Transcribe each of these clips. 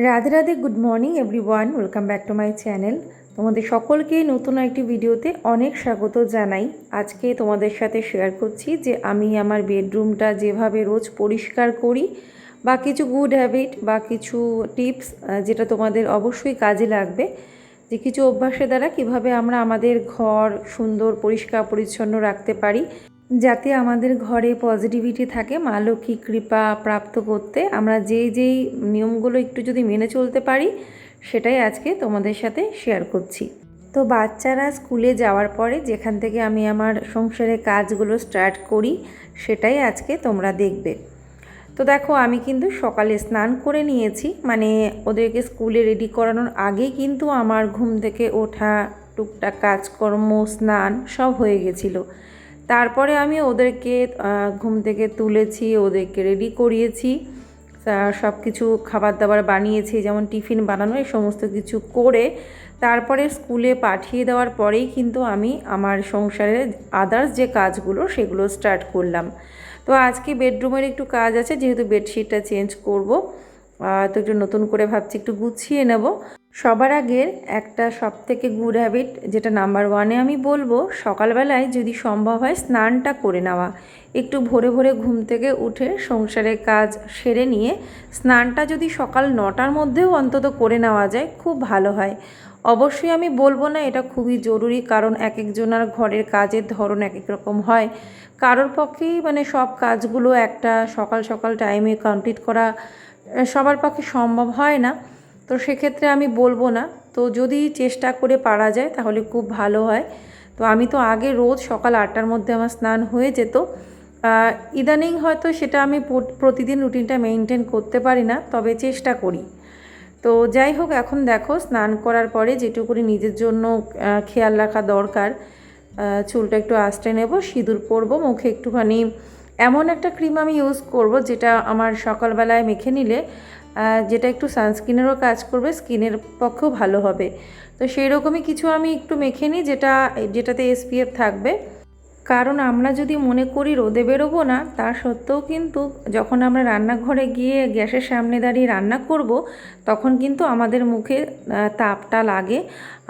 Radhe Radhe, good morning everyone, welcome back to my channel. তোমাদের সকলকেই নতুন একটি ভিডিওতে অনেক স্বাগত জানাই। আজকে তোমাদের সাথে শেয়ার করছি যে আমি আমার বেডরুমটা যেভাবে রোজ পরিষ্কার করি বা কিছু গুড হ্যাবিট বা কিছু টিপস যেটা তোমাদের অবশ্যই কাজে লাগবে, যে কিছু অভ্যাসের দ্বারা কিভাবে আমরা আমাদের ঘর সুন্দর পরিষ্কার পরিচ্ছন্ন রাখতে পারি, যাতে আমাদের ঘরে পজিটিভিটি থাকে, মা লক্ষ্মী কৃপা প্রাপ্ত করতে আমরা যেই নিয়মগুলো একটু যদি মেনে চলতে পারি, সেটাই আজকে তোমাদের সাথে শেয়ার করছি। তো বাচ্চারা স্কুলে যাওয়ার পরে যেখান থেকে আমি আমার সংসারের কাজগুলো স্টার্ট করি, সেটাই আজকে তোমরা দেখবে। তো দেখো, আমি কিন্তু সকালে স্নান করে নিয়েছি, মানে ওদেরকে স্কুলে রেডি করানোর আগেই কিন্তু আমার ঘুম থেকে ওঠা, টুকটাক কাজকর্ম, স্নান সব হয়ে গেছিলো। তারপরে আমি ওদেরকে ঘুম থেকে তুলেছি, ওদেরকে রেডি করিয়েছি, সব কিছু খাবার দাবার বানিয়েছি, যেমন টিফিন বানানো, এই সমস্ত কিছু করে তারপরে স্কুলে পাঠিয়ে দেওয়ার পরেই কিন্তু আমি আমার সংসারের আদার্স যে কাজগুলো সেগুলো স্টার্ট করলাম। তো আজকে বেডরুমের একটু কাজ আছে, যেহেতু বেডশিটটা চেঞ্জ করব, তো একটু নতুন করে ভাবছি একটু গুছিয়ে নেব। সবার আগের একটা সবথেকে গুড হ্যাবিট, যেটা নাম্বার ওয়ানে আমি বলবো, সকালবেলায় যদি সম্ভব হয় স্নানটা করে নেওয়া। একটু ভোরে ভোরে ঘুম থেকে উঠে সংসারের কাজ সেরে নিয়ে স্নানটা যদি সকাল 9টার মধ্যেও অন্তত করে নেওয়া যায়, খুব ভালো হয়। অবশ্যই আমি বলবো না এটা খুবই জরুরি, কারণ এক একজনের ঘরের কাজের ধরন এক এক রকম হয়। কারোর পক্ষেই মানে সব কাজগুলো একটা সকাল সকাল টাইমে কমপ্লিট করা সবার পক্ষে সম্ভব হয় না। তো সেক্ষেত্রে আমি বলবো না, তো যদি চেষ্টা করে পারা যায় তাহলে খুব ভালো হয়। তো আমি তো আগে রোজ সকাল 8টার মধ্যে আমার স্নান হয়ে যেত। ইদানিং হয়তো সেটা আমি প্রতিদিন রুটিনটা মেনটেন করতে পারি না, তবে চেষ্টা করি। তো যাই হোক, এখন দেখো স্নান করার পরে যেটুকুনি নিজের জন্য খেয়াল রাখা দরকার, চুলটা একটু আঁচড়ে নেব, সিঁদুর পরবো, মুখে একটুখানি এমন একটা ক্রিম আমি ইউজ করব যেটা আমার সকালবেলায় মেখে নিলে যেটা একটু সানস্ক্রিনেরও কাজ করবে, স্কিনের পক্ষেও ভালো হবে। তো সেই রকমই কিছু আমি একটু মেখে নিই, যেটাতে SPF থাকবে। কারণ আমরা যদি মনে করি রোদে বেরোবো না, তা সত্ত্বেও কিন্তু যখন আমরা রান্নাঘরে গিয়ে গ্যাসের সামনে দাঁড়িয়ে রান্না করব, তখন কিন্তু আমাদের মুখে তাপটা লাগে,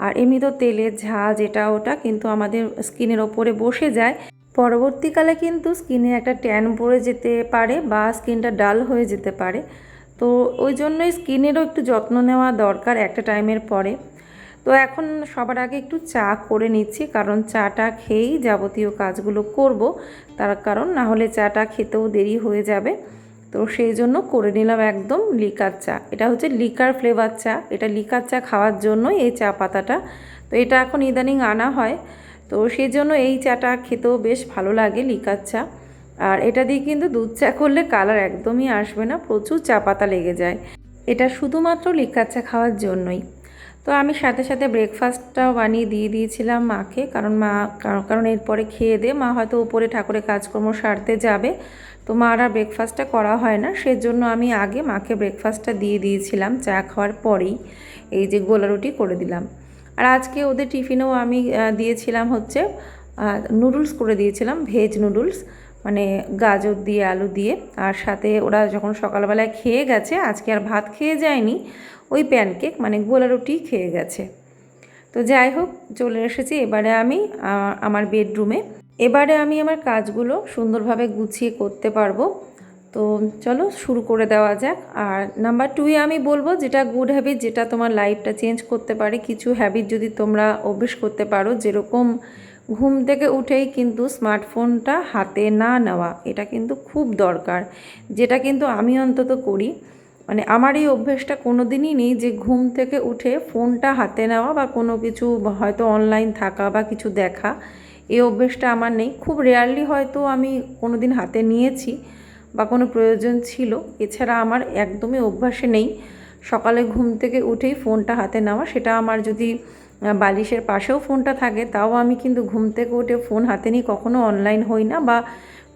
আর এমনি তো তেলের ঝাঁজ এটা ওটা কিন্তু আমাদের স্কিনের ওপরে বসে যায়। পরবর্তীকালে কিন্তু স্কিনে একটা ট্যান পড়ে যেতে পারে বা স্কিনটা ডাল হয়ে যেতে পারে। তো ওই জন্যই স্কিনেরও একটু যত্ন নেওয়া দরকার একটা টাইমের পরে। তো এখন সবার আগে একটু চা করে নিচ্ছি, কারণ চাটা খেয়েই যাবতীয় কাজগুলো করব, তার কারণ না হলে চাটা খেতেও দেরি হয়ে যাবে। তো সেই জন্য করে নিলাম একদম লিকার চা। এটা হচ্ছে লিকার ফ্লেভার চা, এটা লিকার চা খাওয়ার জন্যই এই চা পাতাটা। তো এটা এখন ইদানিং আনা হয়, তো সেই জন্য এই চাটা খেতেও বেশ ভালো লাগে, লিকার চা। আর এটা দিয়ে কিন্তু দুধ চা করলে কালার একদমই আসবে না, প্রচুর চা পাতা লেগে যায়। এটা শুধুমাত্র লিকার চা খাওয়ার জন্যই। তো আমি সাথে সাথে ব্রেকফাস্টটাও বানিয়ে দিয়ে দিয়েছিলাম মাকে, কারণ এরপরে খেয়ে দিয়ে মা হয়তো উপরে ঠাকুরের কাজকর্ম সারতে যাবে। তো মার আর ব্রেকফাস্টটা করা হয় না, সেজন্য আমি আগে মাকে ব্রেকফাস্টটা দিয়ে দিয়েছিলাম চা খাওয়ার পরেই। এই যে গোলা রুটি করে দিলাম। আর আজকে ওদের টিফিনেও আমি দিয়েছিলাম হচ্ছে নুডলস করে দিয়েছিলাম, ভেজ নুডলস, মানে গাজর দিয়ে আলু দিয়ে। আর সাথে ওরা যখন সকালবেলায় খেয়ে গেছে, আজকে আর ভাত খেয়ে যায়নি, ওই প্যানকেক মানে গোলা রুটি খেয়ে গেছে। তো যাই হোক, চলে এসেছি এবারে আমি আমার বেডরুমে। এবারে আমি আমার কাজগুলো সুন্দরভাবে গুছিয়ে করতে পারবো। তো চলো শুরু করে দেওয়া যাক। আর নাম্বার 2-এ আমি বলবো, যেটা গুড হ্যাবিট, যেটা তোমার লাইফটা চেঞ্জ করতে পারে, কিছু হ্যাবিট যদি তোমরা অভ্যেস করতে পারো, যেরকম ঘুম থেকে উঠেই কিন্তু স্মার্টফোনটা হাতে না নেওয়া, এটা কিন্তু খুব দরকার। যেটা কিন্তু আমি অন্তত করি, মানে আমার এই অভ্যেসটা কোনো দিনই নেই যে ঘুম থেকে উঠে ফোনটা হাতে নেওয়া বা কোনো কিছু হয়তো অনলাইন থাকা বা কিছু দেখা, এই অভ্যেসটা আমার নেই। খুব রেয়ারলি হয়তো আমি কোনো দিন হাতে নিয়েছি বা কোনো প্রয়োজন ছিল, এছাড়া আমার একদমই অভ্যাসে নেই সকালে ঘুম থেকে উঠেই ফোনটা হাতে নেওয়া। সেটা আমার যদি বালিশের পাশেও ফোনটা থাকে, তাও আমি কিন্তু ঘুম থেকে উঠে ফোন হাতে নিয়ে কখনো অনলাইন হই না, বা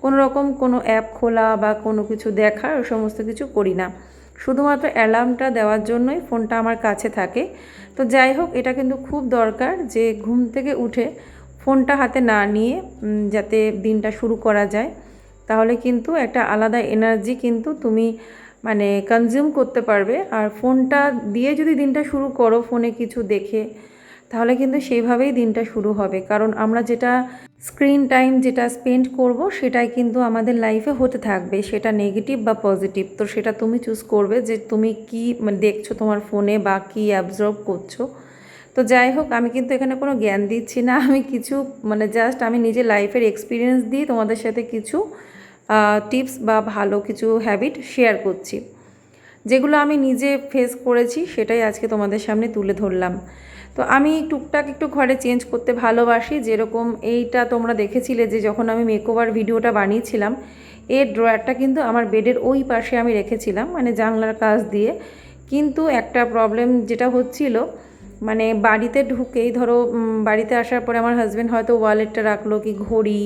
কোনো রকম কোনো অ্যাপ খোলা বা কোনো কিছু দেখা, ওই সমস্ত কিছু করি না। শুধুমাত্র অ্যালার্মটা দেওয়ার জন্যই ফোনটা আমার কাছে থাকে। তো যাই হোক, এটা কিন্তু খুব দরকার যে ঘুম থেকে উঠে ফোনটা হাতে না নিয়ে যাতে দিনটা শুরু করা যায়, তাহলে কিন্তু একটা আলাদা এনার্জি কিন্তু তুমি মানে কনজিউম করতে পারবে। আর ফোনটা দিয়ে যদি দিনটা শুরু করো ফোনে কিছু দেখে, তাহলে কিন্তু সেইভাবেই দিনটা শুরু হবে। কারণ আমরা যেটা স্ক্রিন টাইম যেটা স্পেন্ড করব সেটাই কিন্তু আমাদের লাইফে হতে থাকবে, সেটা নেগেটিভ বা পজিটিভ। তো সেটা তুমি চুজ করবে যে তুমি কি দেখছো তোমার ফোনে বা কি অ্যাবজর্ব করছো। তো যাই হোক, আমি কিন্তু এখানে কোনো জ্ঞান দিচ্ছি না, আমি কিছু জাস্ট আমি নিজের লাইফের এক্সপিরিয়েন্স দিয়ে তোমাদের সাথে কিছু টিপস বা ভালো কিছু হ্যাবিট শেয়ার করছি, যেগুলো আমি নিজে ফেস করেছি, সেটাই আজকে তোমাদের সামনে তুলে ধরলাম। তো আমি টুকটাক একটু ঘরে চেঞ্জ করতে ভালোবাসি। যেরকম এইটা তোমরা দেখেছিলে যে যখন আমি মেকওভার ভিডিওটা বানিয়েছিলাম, এর ড্রয়ারটা কিন্তু আমার বেডের ওই পাশে আমি রেখেছিলাম, জানলার কাছ দিয়ে। কিন্তু একটা প্রবলেম যেটা হচ্ছিল, বাড়িতে ঢুকেই ধরো বাড়িতে আসার পরে আমার হাজব্যান্ড হয়তো ওয়ালেটটা রাখলো, কি ঘড়ি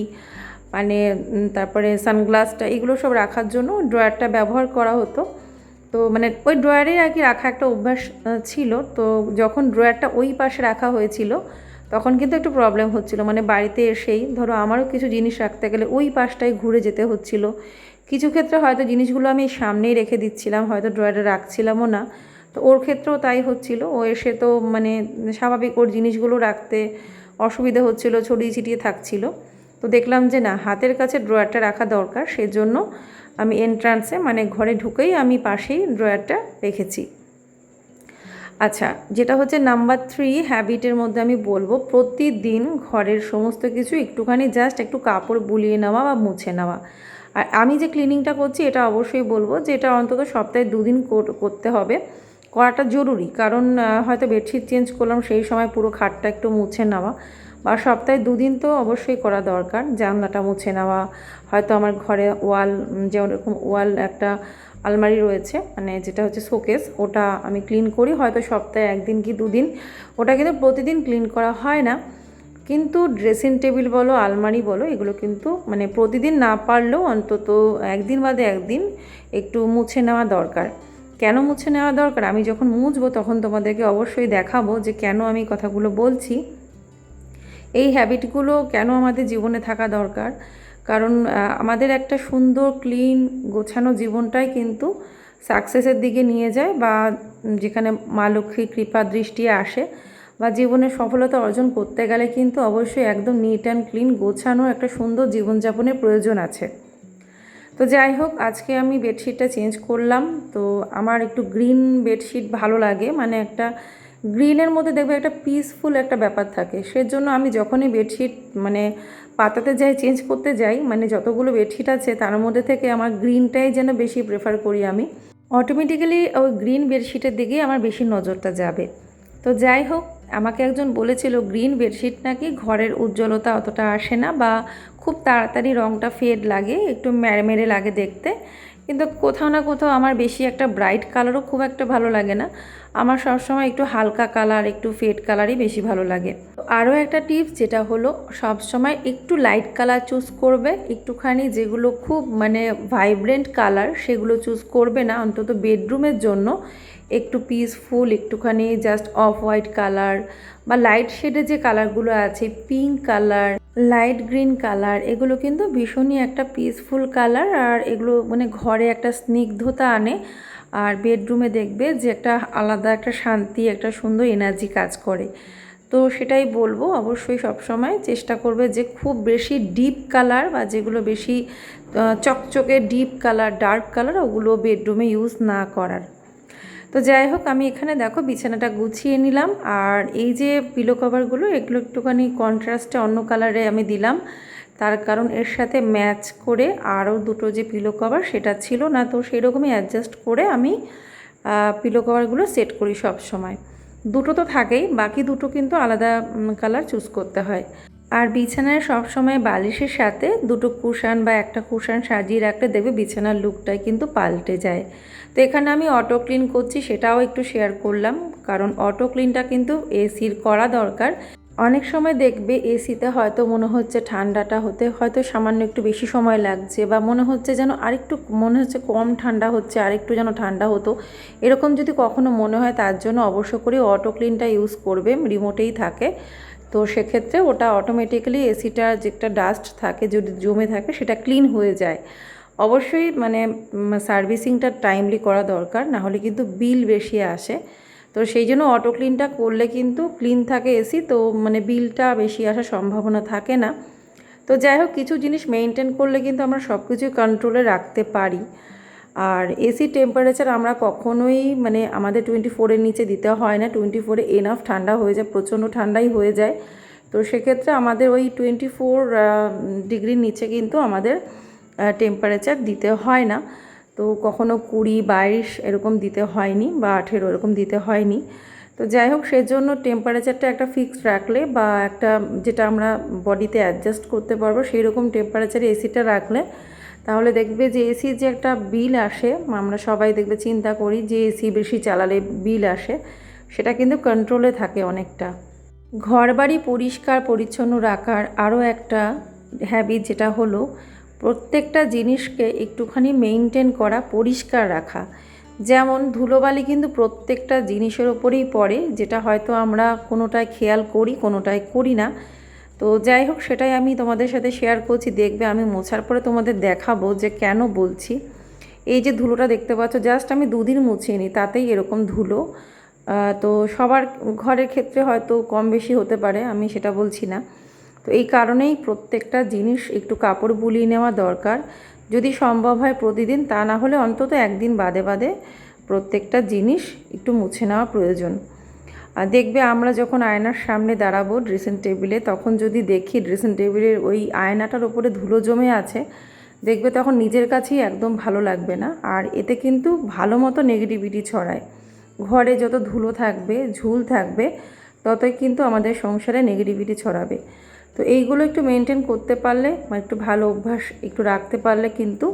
তারপরে সানগ্লাসটা, এগুলো সব রাখার জন্য ড্রয়ারটা ব্যবহার করা হতো। তো ওই ড্রয়ারে আর কি রাখা একটা অভ্যাস ছিল। তো যখন ড্রয়ারটা ওই পাশে রাখা হয়েছিল তখন কিন্তু একটু প্রবলেম হচ্ছিল, বাড়িতে এসেই ধরো আমারও কিছু জিনিস রাখতে গেলে ওই পাশটায় ঘুরে যেতে হচ্ছিল। কিছু ক্ষেত্রে হয়তো জিনিসগুলো আমি সামনেই রেখে দিচ্ছিলাম, হয়তো ড্রয়ারে রাখছিলামও না। তো ওর ক্ষেত্রেও তাই হচ্ছিল, ও এসে তো স্বাভাবিক ওর জিনিসগুলো রাখতে অসুবিধা হচ্ছিল, ছড়িয়ে ছিটিয়ে থাকছিল। তো দেখলাম যে না, হাতের কাছে ড্রয়ারটা রাখা দরকার, সেজন্য আমি এন্ট্রান্সে ঘরে ঢুকেই আমি পাশেই ড্রয়ারটা রেখেছি। আচ্ছা, যেটা হচ্ছে নাম্বার 3 হ্যাবিটের মধ্যে আমি বলবো, প্রতিদিন ঘরের সমস্ত কিছু একটুখানি জাস্ট একটু কাপড় বুলিয়ে নেওয়া বা মুছে নেওয়া। আর আমি যে ক্লিনিংটা করছি এটা অবশ্যই বলবো যে এটা অন্তত সপ্তাহে 2 দিন করতে হবে, করাটা জরুরি। কারণ হয়তো বেডশিট চেঞ্জ করলাম, সেই সময় পুরো খাটটা একটু মুছে নেওয়া, বা সপ্তাহে 2 দিন তো অবশ্যই করা দরকার। জানলাটা মুছে নেওয়া, হয়তো আমার ঘরে ওয়াল, যেরকম ওয়াল একটা আলমারি রয়েছে, যেটা হচ্ছে শোকেস, ওটা আমি ক্লিন করি হয়তো সপ্তাহে 1 দিন কি 2 দিন। ওটা কিন্তু প্রতিদিন ক্লিন করা হয় না। কিন্তু ড্রেসিং টেবিল বলো, আলমারি বলো, এগুলো কিন্তু প্রতিদিন না পারলেও অন্তত 1 দিন বাদে 1 দিন একটু মুছে নেওয়া দরকার। কেন মুছে নেওয়া দরকার, আমি যখন মুছবো তখন তোমাদেরকে অবশ্যই দেখাবো যে কেন আমি কথাগুলো বলছি, এই হ্যাবিটগুলো কেন আমাদের জীবনে থাকা দরকার। কারণ আমাদের একটা সুন্দর ক্লিন গোছানো জীবনটাই কিন্তু সাকসেসের দিকে নিয়ে যায়, বা যেখানে মা লক্ষ্মীর কৃপা দৃষ্টি আসে, বা জীবনে সফলতা অর্জন করতে গেলে কিন্তু অবশ্যই একদম নিট অ্যান্ড ক্লিন গোছানো একটা সুন্দর জীবনযাপনের প্রয়োজন আছে। তো যাই হোক, আজকে আমি বেডশিটটা চেঞ্জ করলাম। তো আমার একটু গ্রিন বেডশিট ভালো লাগে, একটা গ্রিনের মধ্যে দেখবে একটা পিসফুল একটা ব্যাপার থাকে। সেজন্য আমি যখনই বেডশিট পাতাতে যাই, চেঞ্জ করতে যাই, যতগুলো বেডশিট আছে তার মধ্যে থেকে আমার গ্রিনটাই যেন বেশি প্রেফার করি আমি। অটোমেটিক্যালি ওই গ্রিন বেডশিটের দিকেই আমার বেশি নজরটা যাবে। তো যাই হোক, আমাকে একজন বলেছিল গ্রিন বেডশিট নাকি ঘরের উজ্জ্বলতা অতটা আসে না, বা খুব তাড়াতাড়ি রঙটা ফেড লাগে, একটু মেরে লাগে দেখতে। কিন্তু কোথাও না কোথাও আমার বেশি একটা ব্রাইট কালারও খুব একটা ভালো লাগে না, আমার সবসময় একটু হালকা কালার, একটু ফেড কালারই বেশি ভালো লাগে। আরও একটা টিপস, যেটা হলো সবসময় একটু লাইট কালার চুজ করবে, একটুখানি যেগুলো খুব ভাইব্রেন্ট কালার সেগুলো চুজ করবে না, অন্তত বেডরুমের জন্য। একটু পিসফুল, একটুখানি জাস্ট অফ হোয়াইট কালার, বা লাইট শেডে যে কালারগুলো আছে, pink colour, light green colour, এগুলো কিন্তু ভীষণই একটা পিসফুল কালার, আর এগুলো ঘরে একটা স্নিগ্ধতা আনে, আর বেডরুমে দেখবে যে একটা আলাদা একটা শান্তি, একটা সুন্দর এনার্জি কাজ করে। তো সেটাই বলবো, অবশ্যই সবসময় চেষ্টা করবে যে খুব বেশি ডিপ কালার, বা যেগুলো বেশি চকচকে ডিপ কালার, ডার্ক কালার, ওগুলো বেডরুমে ইউজ না করার। তো যাই হোক, আমি এখানে দেখো বিছানাটা গুছিয়ে নিলাম, আর এই যে পিলো কভারগুলো, এগুলো একটুখানি কন্ট্রাস্টে অন্য কালারে আমি দিলাম, তার কারণ এর সাথে ম্যাচ করে আরও দুটো যে পিলো কভার সেটা ছিল না, তো সেরকমই অ্যাডজাস্ট করে আমি পিলো কভারগুলো সেট করি সব সময়। দুটো তো থাকেই, বাকি দুটো কিন্তু আলাদা কালার চুজ করতে হয়। আর বিছানায় সবসময় বালিশের সাথে দুটো কুশান বা একটা কুশান সাজিয়ে রাখলে দেখবে বিছানার লুকটাই কিন্তু পাল্টে যায়। তো এখানে আমি অটো ক্লিন করছি, সেটাও একটু শেয়ার করলাম, কারণ অটো ক্লিনটা কিন্তু এসির করা দরকার। অনেক সময় দেখবে এসিতে হয়তো মনে হচ্ছে ঠান্ডাটা হতে হয়তো সামান্য একটু বেশি সময় লাগছে, বা মনে হচ্ছে যেন আরেকটু কম ঠান্ডা হচ্ছে, আরেকটু যেন ঠান্ডা হতো, এরকম যদি কখনো মনে হয়, তার জন্য অবশ্য করে অটো ক্লিনটা ইউজ করবে, রিমোটেই থাকে। তো সেক্ষেত্রে ওটা অটোমেটিক্যালি এসিটার যে একটা ডাস্ট থাকে যদি জমে থাকে সেটা ক্লিন হয়ে যায়। অবশ্যই মানে সার্ভিসিংটা টাইমলি করা দরকার, না হলে কিন্তু বিল বেশি আসে। তো সেই জন্য অটো ক্লিনটা করলে কিন্তু ক্লিন থাকে এসি, তো মানে বিলটা বেশি আসার সম্ভাবনা থাকে না। তো যাই হোক, কিছু জিনিস মেনটেন করলে কিন্তু আমরা সব কিছু কন্ট্রোলে রাখতে পারি। আর এসি টেম্পারেচার আমরা কখনোই মানে আমাদের 24-এর নিচে দিতে হয় না। 24-এ এনাফ ঠান্ডা হয়ে যায়, প্রচণ্ড ঠান্ডাই হয়ে যায়। তো সেক্ষেত্রে আমাদের ওই 24 ডিগ্রির নিচে কিন্তু আমাদের টেম্পারেচার দিতে হয় না। তো কখনো 20-22 এরকম দিতে হয়নি, বা 18 এরকম দিতে হয়নি। তো যাই হোক, সেজন্য টেম্পারেচারটা একটা ফিক্সড রাখলে, বা একটা যেটা আমরা বডিতে অ্যাডজাস্ট করতে পারবো সেই রকম টেম্পারেচারে এসিটা রাখলে, তাহলে দেখবে যে এসির যে একটা বিল আসে, আমরা সবাই দেখবে চিন্তা করি যে এসি বেশি চালালে বিল আসে, সেটা কিন্তু কন্ট্রোলে থাকে অনেকটা। ঘরবাড়ি পরিষ্কার পরিচ্ছন্ন রাখার আরও একটা হ্যাবিট যেটা হলো প্রত্যেকটা জিনিসকে একটুখানি মেনটেন করা, পরিষ্কার রাখা। যেমন ধুলোবালি কিন্তু প্রত্যেকটা জিনিসের ওপরেই পড়ে, যেটা হয়তো আমরা কোনোটায় খেয়াল করি, কোনোটায় করি না। তো যাই হোক, সেটাই আমি তোমাদের সাথে শেয়ার করছি। দেখবে আমি মোছার পরে তোমাদের দেখাবো যে কেন বলছি। এই যে ধুলোটা দেখতে পাচ্ছ, জাস্ট আমি 2 দিন মুছিয়ে নিই, তাতেই এরকম ধুলো। তো সবার ঘরের ক্ষেত্রে হয়তো কম বেশি হতে পারে, আমি সেটা বলছি না। তো এই কারণেই প্রত্যেকটা জিনিস একটু কাপড় বুলিয়ে নেওয়া দরকার, যদি সম্ভব হয় প্রতিদিন, তা না হলে অন্তত একদিন বাদে বাদে প্রত্যেকটা জিনিস একটু মুছে নেওয়া প্রয়োজন। আর দেখবে আমরা যখন আয়নার সামনে দাঁড়াবো ড্রেসিং টেবিলে, তখন যদি দেখি ড্রেসিং টেবিলের ওই আয়নাটার ওপরে ধুলো জমে আছে, দেখবে তখন নিজের কাছেই একদম ভালো লাগবে না। আর এতে কিন্তু ভালো মতো নেগেটিভিটি ছড়ায়। ঘরে যত ধুলো থাকবে, ঝুল থাকবে, ততই কিন্তু আমাদের সংসারে নেগেটিভিটি ছড়াবে। তো এইগুলো একটু মেনটেন করতে পারলে, বা একটু ভালো অভ্যাস একটু রাখতে পারলে কিন্তু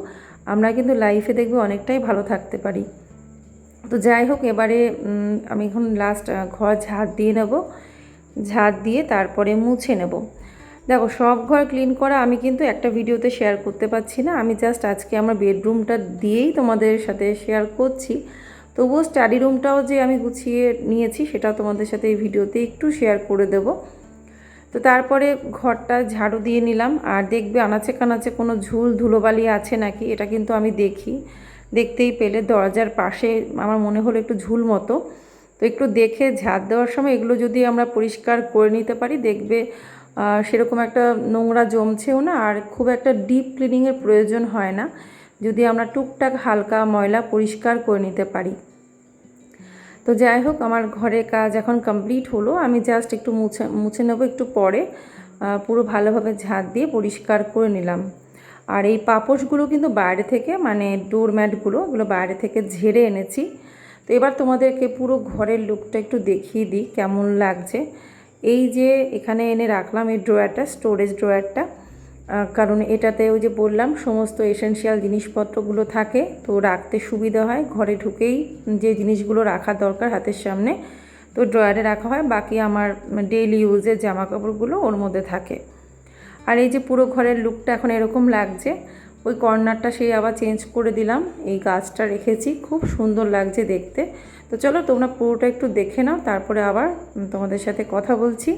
আমরা কিন্তু লাইফে দেখবে অনেকটাই ভালো থাকতে পারি। তো যাই হোক, এবারে আমি এখন লাস্ট ঘর ঝাড় দিয়ে নেব। ঝাড় দিয়ে তারপরে মুছে নেব। দেখো, সব ঘর ক্লিন করা আমি কিন্তু একটা ভিডিওতে শেয়ার করতে পারছি না, আমি জাস্ট আজকে আমার বেডরুমটা দিয়েই তোমাদের সাথে শেয়ার করছি। তবুও স্টাডি রুমটাও যে আমি গুছিয়ে নিয়েছি, সেটাও তোমাদের সাথে এই ভিডিওতে একটু শেয়ার করে দেব। তো তারপরে ঘরটা ঝাড়ু দিয়ে নিলাম, আর দেখবে আনাচে কানাচে কোনো ঝুল ধুলোবালি আছে নাকি, এটা কিন্তু আমি দেখি। দেখতেই পেলে দরজার পাশে আমার মনে হলো একটু ঝুল মতো, তো একটু দেখে ঝাড় দেওয়ার সময় এগুলো যদি আমরা পরিষ্কার করে নিতে পারি, দেখবে সেরকম একটা নোংরা জমছেও না, আর খুব একটা ডিপ ক্লিনিংয়ের প্রয়োজন হয় না, যদি আমরা টুকটাক হালকা ময়লা পরিষ্কার করে নিতে পারি। তো যাই হোক, আমার ঘরের কাজ এখন কমপ্লিট হলো। আমি জাস্ট একটু মুছে নেব একটু পরে, পুরো ভালোভাবে ঝাড় দিয়ে পরিষ্কার করে নিলাম। আর এই পাপোশগুলো কিন্তু বাইরে থেকে, মানে ডোরম্যাটগুলো, এগুলো বাইরে থেকে ঝেড়ে এনেছি। তো এবার তোমাদেরকে পুরো ঘরের লুকটা একটু দেখিয়ে দিই কেমন লাগছে। এই যে এখানে এনে রাখলাম এই ড্রয়ারটা, স্টোরেজ ড্রয়ারটা, কারণ এটাতে ওই যে বললাম সমস্ত এসেনশিয়াল জিনিসপত্রগুলো থাকে, তো রাখতে সুবিধা হয়। ঘরে ঢুকেই যে জিনিসগুলো রাখা দরকার হাতের সামনে, তো ড্রয়ারে রাখা হয়। বাকি আমার ডেইলি ইউজের জামা কাপড়গুলো ওর মধ্যে থাকে। আর এই যে পুরো ঘরের লুকটা এখন এরকম লাগছে। ওই কর্নারটা সেই আবার চেঞ্জ করে দিলাম, এই গাছটা রেখেছি, খুব সুন্দর লাগছে দেখতে। তো চলো তোমরা পুরোটা একটু দেখে নাও, তারপরে আবার তোমাদের সাথে কথা বলছি।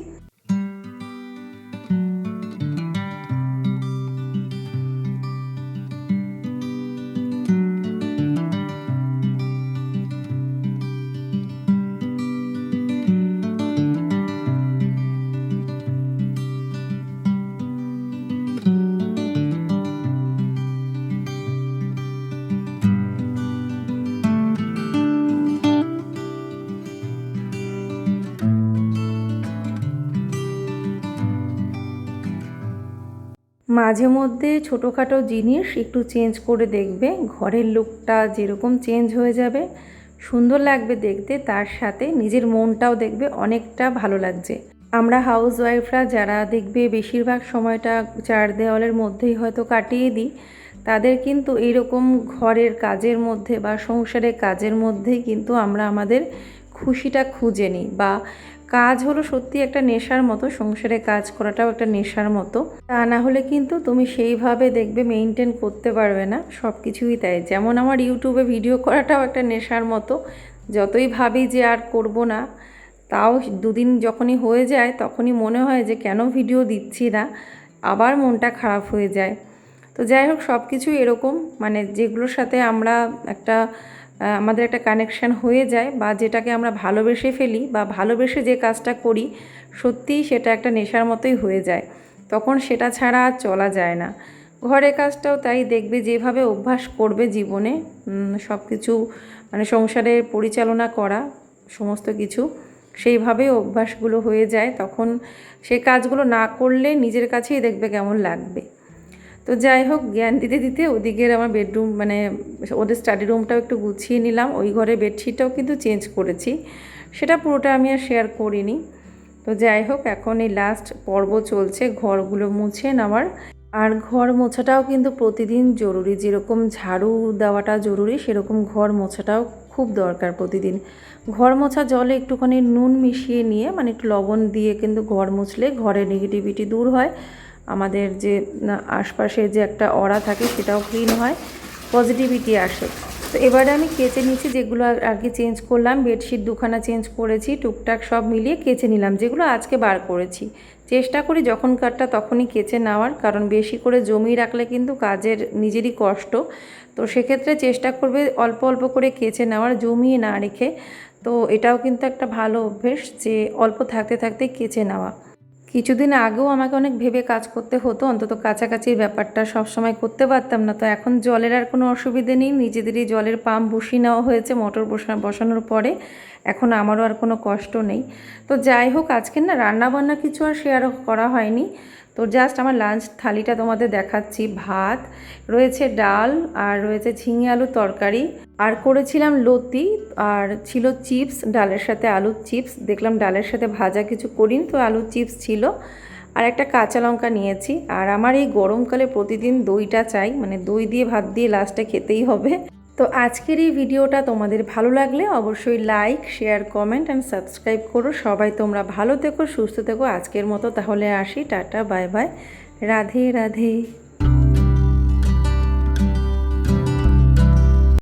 মাঝে মধ্যে ছোটোখাটো জিনিস একটু চেঞ্জ করে দেখবে, ঘরের লুকটা যেরকম চেঞ্জ হয়ে যাবে, সুন্দর লাগবে দেখতে, তার সাথে নিজের মনটাও দেখবে অনেকটা ভালো লাগছে। আমরা হাউসওয়াইফরা যারা দেখবে বেশিরভাগ সময়টা চার দেওয়ালের মধ্যেই হয়তো কাটিয়ে দিই, তাদের কিন্তু এইরকম ঘরের কাজের মধ্যে বা সংসারের কাজের মধ্যেই কিন্তু আমরা আমাদের খুশিটা খুঁজে নিই। বা কাজ হলো সত্যি একটা নেশার মতো, সংসারে কাজ করাটাও একটা নেশার মতো। তা না হলে কিন্তু তুমি সেইভাবে দেখবে মেনটেন করতে পারবে না। সব কিছুই তাই, যেমন আমার ইউটিউবে ভিডিও করাটাও একটা নেশার মতো। যতই ভাবি যে আর করব না, তাও 2 দিন যখনই হয়ে যায় তখনই মনে হয় যে কেন ভিডিও দিচ্ছি না, আবার মনটা খারাপ হয়ে যায়। তো যাই হোক, সব কিছু এরকম, মানে যেগুলোর সাথে আমরা একটা আমাদের একটা কানেকশান হয়ে যায়, বা যেটাকে আমরা ভালোবেসে ফেলি বা ভালোবেসে যে কাজটা করি সত্যিই সেটা একটা নেশার মতোই হয়ে যায়, তখন সেটা ছাড়া আর চলা যায় না। ঘরের কাজটাও তাই, দেখবে যেভাবে অভ্যাস করবে জীবনে সব কিছু, মানে সংসারের পরিচালনা করা সমস্ত কিছু সেইভাবেই অভ্যাসগুলো হয়ে যায়, তখন সেই কাজগুলো না করলে নিজের কাছেই দেখবে কেমন লাগবে। তো যাই হোক, জ্ঞান দিতে দিতে ওদিকের আমার বেডরুম, মানে ওদের স্টাডি রুমটাও একটু গুছিয়ে নিলাম, ওই ঘরে বেডশিটটাও কিন্তু চেঞ্জ করেছি, সেটা পুরোটা আমি আর শেয়ার করিনি। তো যাই হোক, এখন এই লাস্ট পর্ব চলছে ঘরগুলো মুছে নেওয়ার। আর ঘর মোছাটাও কিন্তু প্রতিদিন জরুরি, যেরকম ঝাড়ু দেওয়াটা জরুরি সেরকম ঘর মোছাটাও খুব দরকার প্রতিদিন। ঘর মোছা জলে একটুখানি নুন মিশিয়ে নিয়ে, মানে একটু লবণ দিয়ে কিন্তু ঘর মুছলে ঘরের নেগেটিভিটি দূর হয়, আমাদের যে আশপাশে যে একটা অরা থাকে সেটাও ক্লিন হয়, পজিটিভিটি আসে। তো এবারে আমি কেচে নিচ্ছি, যেগুলো আগে চেঞ্জ করলাম, বেডশিট দুখানা চেঞ্জ করেছি, টুকটাক সব মিলিয়ে কেচে নিলাম, যেগুলো আজকে বার করেছি। চেষ্টা করি যখনকারটা তখনই কেচে নেওয়ার, কারণ বেশি করে জমিয়ে রাখলে কিন্তু কাজের নিজেরই কষ্ট। তো সেক্ষেত্রে চেষ্টা করবে অল্প অল্প করে কেচে নেওয়ার, জমিয়ে না রেখে। তো এটাও কিন্তু একটা ভালো অভ্যেস যে অল্প থাকতে থাকতে কেচে নেওয়া। কিছুদিন আগেও আমাকে অনেক ভেবে কাজ করতে হতো, অন্তত কাছাকাছির ব্যাপারটা সব সময় করতে পারতাম না। তো এখন জলের আর কোনো অসুবিধে নেই, নিজেদেরই জলের পাম্প বসিয়ে নেওয়া হয়েছে মোটর বসানোর পরে, এখন আমারও আর কোনো কষ্ট নেই। তো যাই হোক, আজকে না রান্নাবান্না কিছু আর শেয়ার করা হয়নি। তো জাস্ট আমার লাঞ্চ থালিটা তোমাদের দেখাচ্ছি। ভাত রয়েছে, ডাল, আর রয়েছে ঝিঙে আলু তরকারি, আর করেছিলাম লতি, আর ছিল চিপস, ডালের সাথে আলুর চিপস। দেখলাম ডালের সাথে ভাজা কিছু করিনি, তো আলুর চিপস ছিল, আর একটা কাঁচা লঙ্কা নিয়েছি। আর আমার এই গরমকালে প্রতিদিন দইটা চাই, মানে দই দিয়ে ভাত দিয়ে লাস্টে খেতেই হবে। তো আজকের এই ভিডিওটা তোমাদের ভালো লাগলে অবশ্যই like, share, comment and subscribe করো। সবাই তোমরা ভালো থেকো, সুস্থ থেকো। আজকের মতো তাহলে আসি, tata, bye bye, Radhe Radhe.